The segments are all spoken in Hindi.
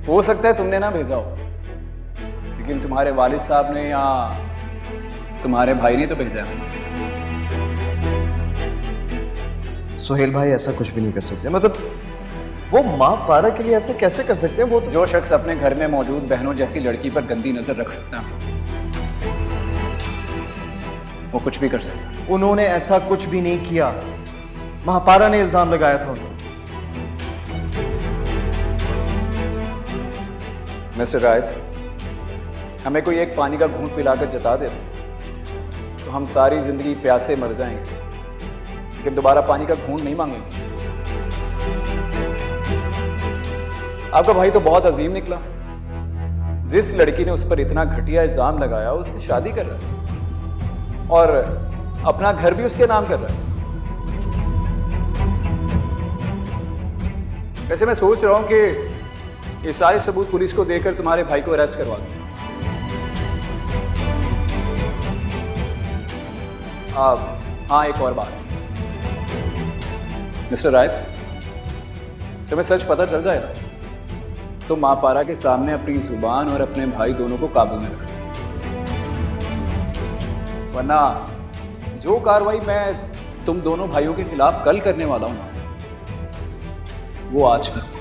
हो सकता है तुमने ना भेजा हो, लेकिन तुम्हारे वालिद साहब ने या तुम्हारे भाई ने तो भेजा है। सुहेल भाई ऐसा कुछ भी नहीं कर सकते। मतलब वो माँ पारा के लिए ऐसे कैसे कर सकते हैं? वो तो जो शख्स अपने घर में मौजूद बहनों जैसी लड़की पर गंदी नजर रख सकता है वो कुछ भी कर सकता है। उन्होंने ऐसा कुछ भी नहीं किया। महापारा ने इल्जाम लगाया था उनको। मिस्टर रायत, हमें कोई एक पानी का घूंट पिलाकर जता दे तो हम सारी जिंदगी प्यासे मर जाएंगे, लेकिन दोबारा पानी का घूंट नहीं मांगेंगे। आपका भाई तो बहुत अजीम निकला। जिस लड़की ने उस पर इतना घटिया इल्जाम लगाया उससे शादी कर रहा है और अपना घर भी उसके नाम कर रहा है। वैसे मैं सोच रहा हूं कि ये सारे सबूत पुलिस को देकर तुम्हारे भाई को अरेस्ट करवा दूं। हाँ, एक और बात मिस्टर रायत, तुम्हें सच पता चल जाएगा तो माँ पारा के सामने अपनी जुबान और अपने भाई दोनों को काबू में रखना, वरना जो कार्रवाई मैं तुम दोनों भाइयों के खिलाफ कल करने वाला हूं वो आज करो।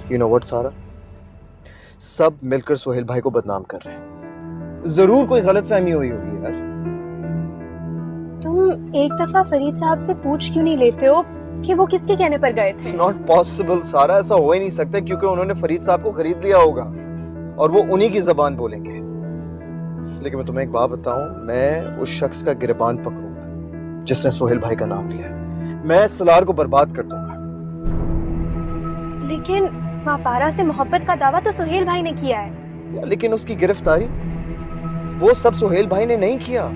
You know what, सारा? सब मिलकर सुहेल भाई को बदनाम कर रहे हैं। जरूर कोई गलतफहमी हुई होगी यार। तुम एक दफा फरीद साहब से पूछ क्यों नहीं लेते हो कि वो किसके कहने पर गए थे? It's not possible सारा, ऐसा हो ही नहीं सकता क्योंकि उन्होंने फरीद साहब को खरीद लिया होगा और वो उन्हीं की जबान बोलेंगे। लेकिन मैं तुम्हें एक बात बताऊं, मैं उस शख्स का गिरबान पकड़ूंगा जिसने सुहेल भाई का नाम लिया है। मैं सलार को बर्बाद कर दूंगा। लेकिन माँ पारा से मोहब्बत का दावा तो सुहेल भाई ने किया है। लेकिन उसकी गिरफ्तारी वो सब सुहेल भाई ने नहीं किया।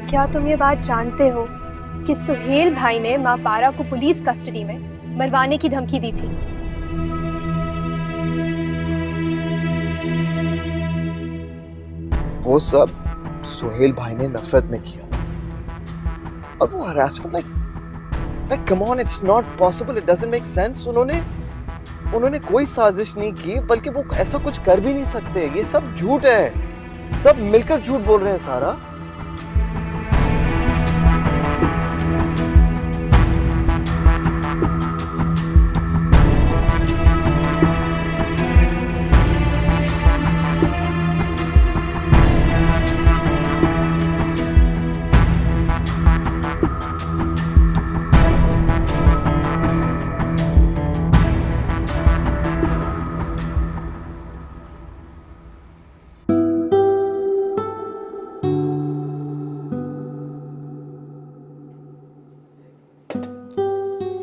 क्या तुम ये बात जानते हो कि सुहेल भाई ने माँ पारा को पुलिस कस्टडी में मरवाने की धमकी दी थी? वो सब सुहेल भाई ने नफरत में किया था और वो harassment like come on, it's not possible, it doesn't make sense। उन्होंने कोई साजिश नहीं की, बल्कि वो ऐसा कुछ कर भी नहीं सकते। ये सब झूठ है, सब मिलकर झूठ बोल रहे हैं सारा।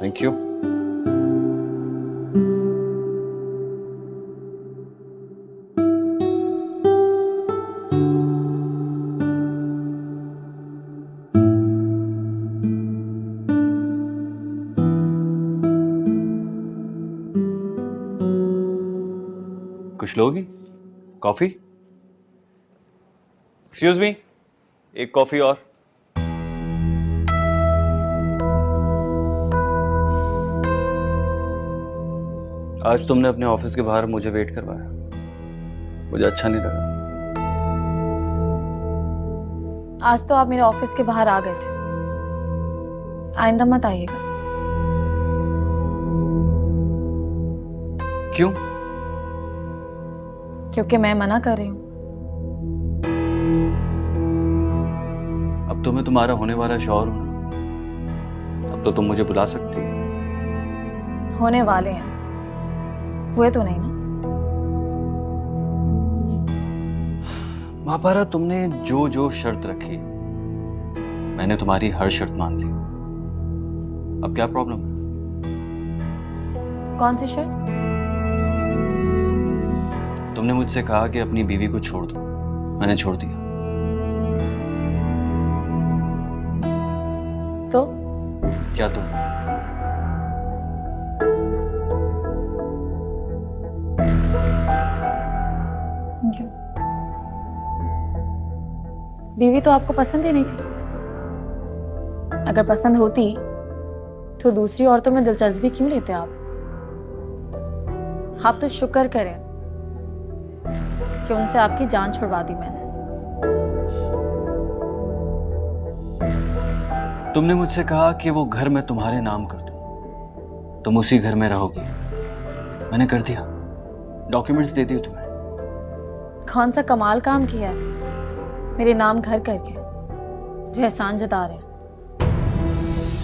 Thank you. कुछ लोगी? कॉफी? एक्सक्यूज मी, एक कॉफी और। आज तुमने अपने ऑफिस के बाहर मुझे वेट करवाया, मुझे अच्छा नहीं लगा। आज तो आप मेरे ऑफिस के बाहर आ गए थे, आइंदा मत आइएगा। क्यों? क्योंकि मैं मना कर रही हूँ। अब तो मैं तुम्हारा होने वाला शौहर हूं ना, अब तो तुम मुझे बुला सकती हो। होने वाले हैं, हुए तो नहीं ना। महापारा, तुमने जो जो शर्त रखी मैंने तुम्हारी हर शर्त मान ली। अब क्या प्रॉब्लम है? कौन सी शर्त? तुमने मुझसे कहा कि अपनी बीवी को छोड़ दो, मैंने छोड़ दिया। क्या तुम? बीवी तो आपको पसंद ही नहीं थी। अगर पसंद होती तो दूसरी औरतों में दिलचस्पी क्यों लेते आप? आप तो शुक्र करें कि उनसे आपकी जान छुड़वा दी मैंने। तुमने मुझसे कहा कि वो घर मैं तुम्हारे नाम कर दूं, तुम उसी घर में रहोगी। मैंने कर दिया, डॉक्यूमेंट्स दे दिए तुम्हें। कौन सा कमाल काम किया है मेरे नाम घर करके, जो एहसान जता रहे हैं।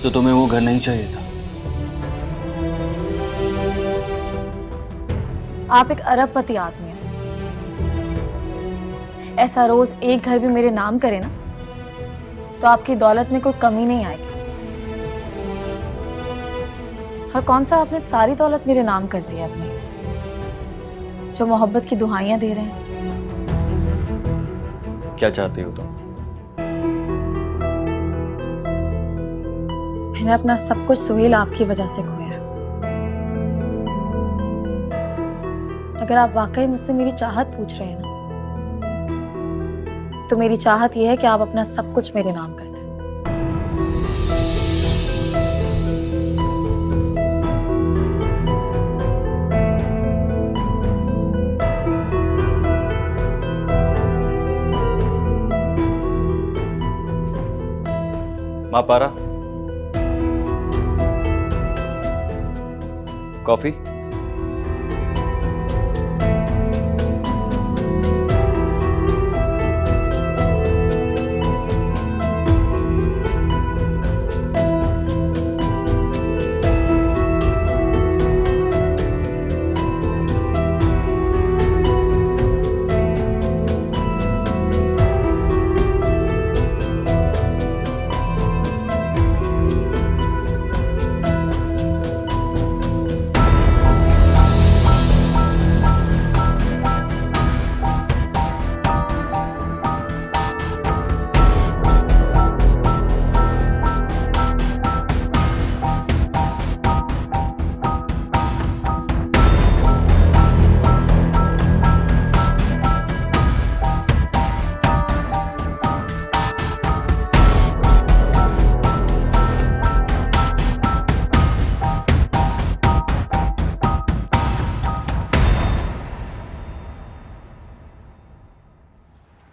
तो तुम्हें वो घर नहीं चाहिए था? आप एक अरबपति आदमी हैं। ऐसा रोज एक घर भी मेरे नाम करे ना तो आपकी दौलत में कोई कमी नहीं आएगी। और कौन सा आपने सारी दौलत मेरे नाम कर दी है अपनी, जो मोहब्बत की दुहाइयां दे रहे हैं। क्या चाहती हो तुम? मैंने अपना सब कुछ सुहेल आपकी वजह से खोया। अगर आप वाकई मुझसे मेरी चाहत पूछ रहे हैं ना, तो मेरी चाहत यह है कि आप अपना सब कुछ मेरे नाम कर दें। माँ पारा, कॉफी?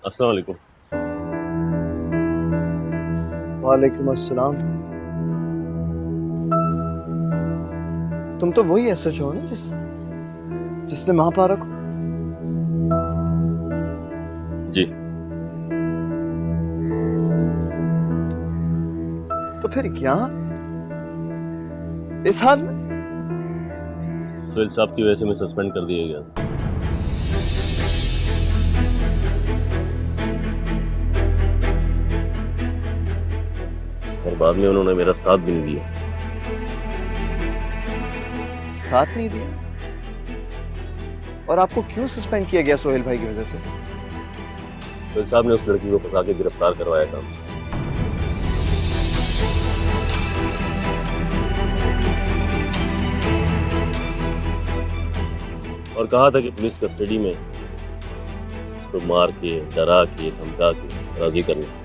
अस्सलाम वालेकुम। वालेकुम अस्सलाम। तुम तो वही एसएच हो ना जिसने महापारा को? जी। तो फिर यहाँ इस हाल में? सुहेल साहब की वजह से मैं सस्पेंड कर दिया गया। और बाद में उन्होंने मेरा साथ भी नहीं दिया। साथ नहीं दिया? और आपको क्यों सस्पेंड किया गया सोहेल भाई की वजह से? सुहेल साहब ने उस लड़की को फंसा के गिरफ्तार करवाया था हमसे। और कहा था कि पुलिस कस्टडी में उसको मार के, डरा के, धमका के राजी करना।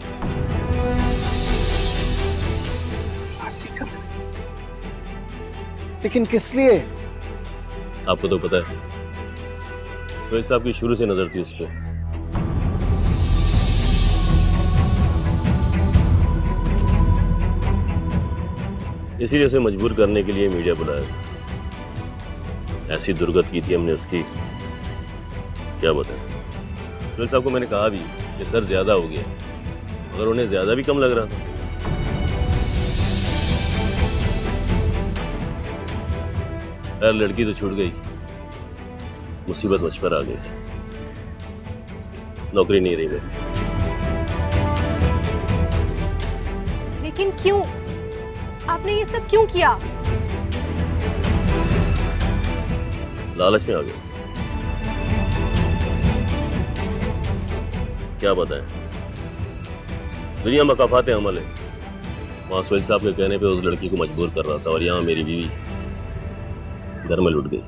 लेकिन किस लिए? आपको तो पता है, सुहेल साहब की शुरू से नजर थी उस पर। इसीलिए उसे मजबूर करने के लिए मीडिया बुलाया। ऐसी दुर्गत की थी हमने उसकी, क्या बताएं। सुहेल साहब को मैंने कहा भी कि सर ज्यादा हो गया, मगर उन्हें ज्यादा भी कम लग रहा था। यार लड़की तो छूट गई, मुसीबत मुझ पर आ गई। नौकरी नहीं रही मेरी। लेकिन क्यों? आपने ये सब क्यों किया? लालच में आ गए। क्या बताएं, दुनिया मकाफात अमल है। वहाँ सोहेल साहब के कहने पे उस लड़की को मजबूर कर रहा था और यहाँ मेरी बीवी घर में लुट गई।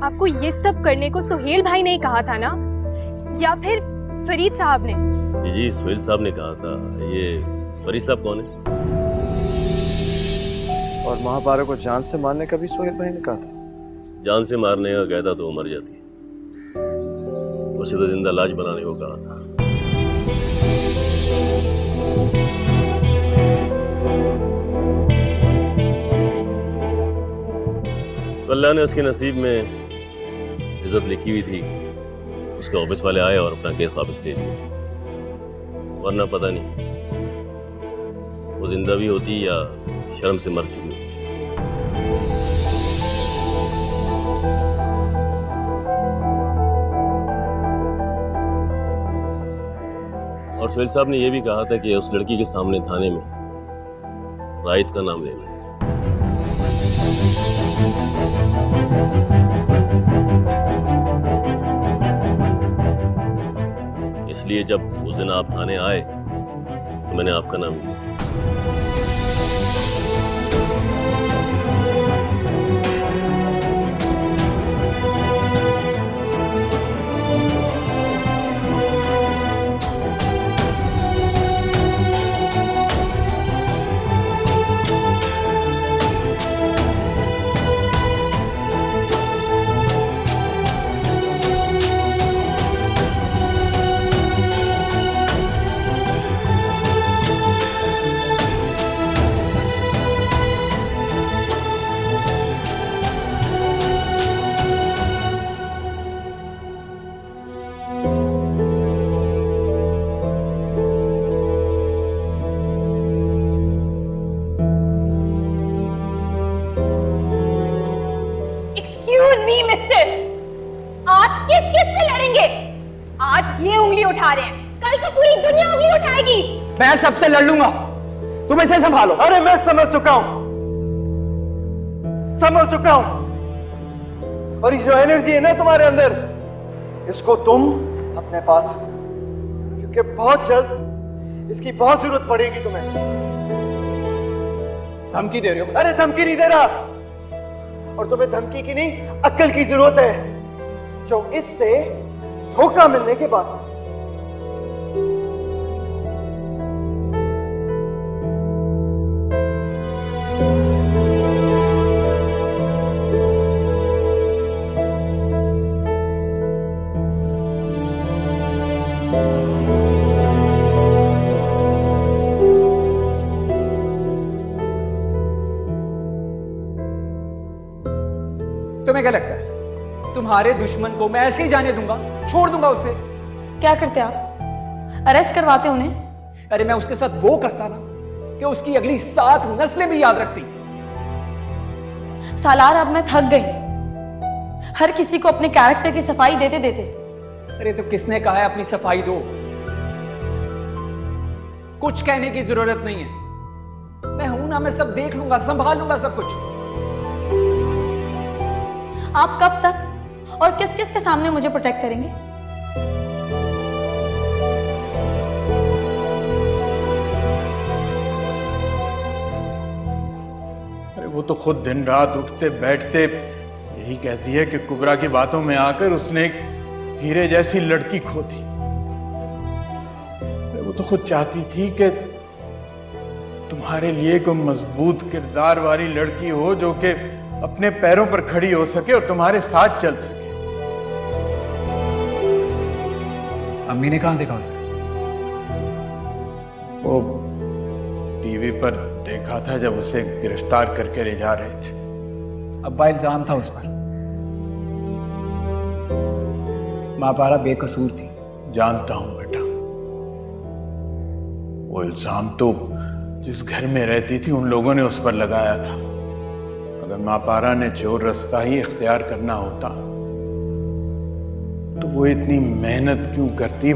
आपको ये सब करने को सुहेल भाई ने ही कहा था ना, या फिर फरीद साहब ने? जी सोहेल साहब ने कहा था। ये फरीद साहब कौन है? और महापारा को जान से मारने का भी सोहेल भाई ने कहा था। जान से मारने का कहता तो वो मर जाती, उसे तो जिंदा लाश बनाने को कहा था। तो अल्लाह ने उसके नसीब में इज्जत लिखी हुई थी, उसके ऑफिस वाले आए और अपना केस वापस ले लिया। वरना पता नहीं वो जिंदा भी होती या शर्म से मर चुकी होती। और सोहेल साहब ने यह भी कहा था कि उस लड़की के सामने थाने में राहित का नाम लेना है। इसलिए जब उस दिन आप थाने आए तो मैंने आपका नाम लिया। मिस्टर, आप किस किस से लड़ेंगे? आज ये उंगली उठा रहे हैं, कल को पूरी दुनिया उंगली उठाएगी। मैं सबसे लड़ लूंगा, तुम इसे संभालो। अरे मैं समझ चुका हूं, समझ चुका हूं। और ये जो एनर्जी है ना तुम्हारे अंदर, इसको तुम अपने पास रखो, क्योंकि बहुत जल्द इसकी बहुत जरूरत पड़ेगी तुम्हें। धमकी दे रहे हो? अरे धमकी नहीं दे रहा, और तुम्हें धमकी की नहीं अक्ल की जरूरत है, जो इससे धोखा मिलने के बाद। तुम्हें क्या लगता है तुम्हारे दुश्मन को मैं ऐसे ही जाने दूंगा, छोड़ दूंगा उसे? क्या करते आप? अरेस्ट करवाते उन्हें? अरे मैं उसके साथ वो करता ना कि उसकी अगली 7 नस्लें भी याद रखती। सालार, अब मैं थक गई हर किसी को अपने कैरेक्टर की सफाई देते देते। अरे तो किसने कहा है अपनी सफाई दो? कुछ कहने की जरूरत नहीं है, मैं हूं ना, मैं सब देख लूंगा, संभाल लूंगा सब कुछ। आप कब तक और किस किस के सामने मुझे प्रोटेक्ट करेंगे? अरे वो तो खुद दिन रात उठते बैठते यही कहती है कि कुबरा की बातों में आकर उसने एक हीरे जैसी लड़की खो दी। अरे वो तो खुद चाहती थी कि तुम्हारे लिए कोई मजबूत किरदार वाली लड़की हो जो कि अपने पैरों पर खड़ी हो सके और तुम्हारे साथ चल सके। अम्मी ने कहां देखा उसे? वो टीवी पर देखा था जब उसे गिरफ्तार करके ले जा रहे थे। अब्बा इल्जाम था उस पर, महापारा बेकसूर थी। जानता हूं बेटा, वो इल्जाम तो जिस घर में रहती थी उन लोगों ने उस पर लगाया था। अगर महापारा ने जो रास्ता ही इख्तियार करना होता तो वो इतनी मेहनत क्यों करती?